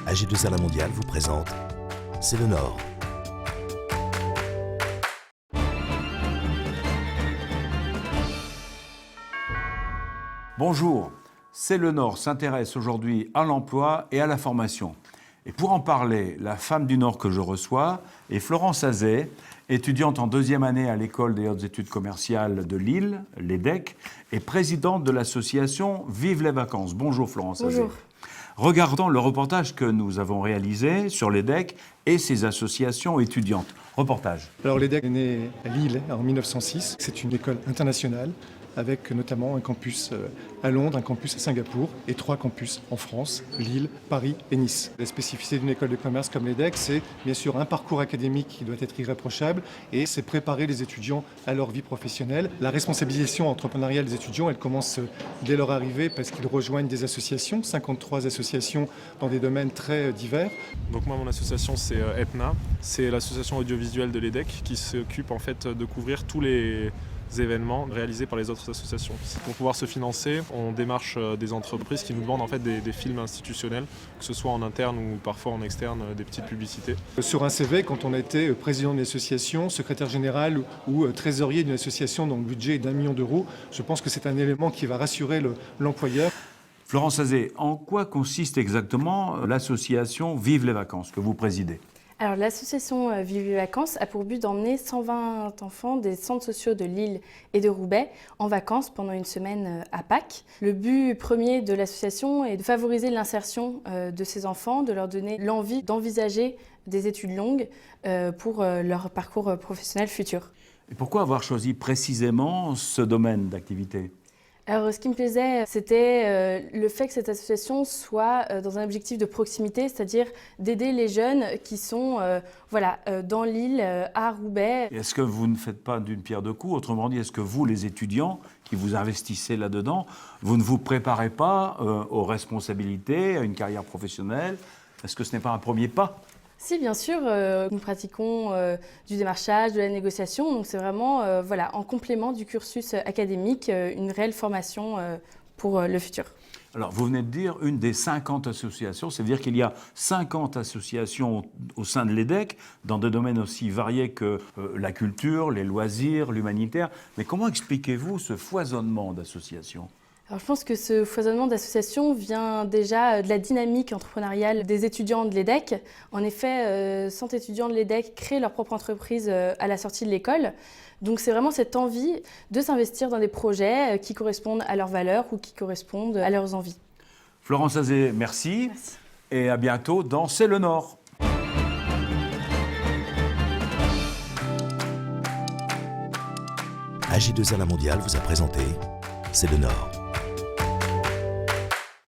AG2R La Mondiale vous présente C'est le Nord. Bonjour, C'est le Nord s'intéresse aujourd'hui à l'emploi et à la formation. Et pour en parler, la femme du Nord que je reçois est Florence Azet, étudiante en deuxième année à l'École des hautes études commerciales de Lille, l'EDEC, et présidente de l'association Vive les vacances. Bonjour Florence Azet. Bonjour. Regardons le reportage que nous avons réalisé sur l'EDEC et ses associations étudiantes. Reportage. Alors l'EDEC est né à Lille en 1906. C'est une école internationale avec notamment un campus à Londres, un campus à Singapour et 3 campus en France, Lille, Paris et Nice. La spécificité d'une école de commerce comme l'EDEC, c'est bien sûr un parcours académique qui doit être irréprochable et c'est préparer les étudiants à leur vie professionnelle. La responsabilisation entrepreneuriale des étudiants, elle commence dès leur arrivée parce qu'ils rejoignent des associations, 53 associations dans des domaines très divers. Donc moi, mon association, c'est EPNA. C'est l'association audiovisuelle de l'EDEC qui s'occupe en fait de couvrir tous les événements réalisés par les autres associations. Pour pouvoir se financer, on démarche des entreprises qui nous demandent en fait des films institutionnels, que ce soit en interne ou parfois en externe, des petites publicités. Sur un CV, quand on a été président d'une association, secrétaire général ou trésorier d'une association dont le budget est d'1 million d'euros, je pense que c'est un élément qui va rassurer l'employeur. Florence Azet, en quoi consiste exactement l'association Vive les vacances que vous présidez ? Alors l'association Vive les vacances a pour but d'emmener 120 enfants des centres sociaux de Lille et de Roubaix en vacances pendant une semaine à Pâques. Le but premier de l'association est de favoriser l'insertion de ces enfants, de leur donner l'envie d'envisager des études longues pour leur parcours professionnel futur. Et pourquoi avoir choisi précisément ce domaine d'activité ? Alors, ce qui me plaisait, c'était le fait que cette association soit dans un objectif de proximité, c'est-à-dire d'aider les jeunes qui sont dans l'île, à Roubaix. Est-ce que vous ne faites pas d'une pierre deux coups ? Autrement dit, est-ce que vous, les étudiants qui vous investissez là-dedans, vous ne vous préparez pas aux responsabilités, à une carrière professionnelle ? Est-ce que ce n'est pas un premier pas ? Si, bien sûr, nous pratiquons du démarchage, de la négociation, donc c'est vraiment en complément du cursus académique, une réelle formation pour le futur. Alors, vous venez de dire une des 50 associations, ça veut dire qu'il y a 50 associations au sein de l'EDEC, dans des domaines aussi variés que la culture, les loisirs, l'humanitaire. Mais comment expliquez-vous ce foisonnement d'associations ? Alors, je pense que ce foisonnement d'associations vient déjà de la dynamique entrepreneuriale des étudiants de l'EDEC. En effet, 100 étudiants de l'EDEC créent leur propre entreprise à la sortie de l'école. Donc c'est vraiment cette envie de s'investir dans des projets qui correspondent à leurs valeurs ou qui correspondent à leurs envies. Florence Azet, merci. Et à bientôt dans C'est le Nord. AG2R La Mondiale vous a présenté C'est le Nord.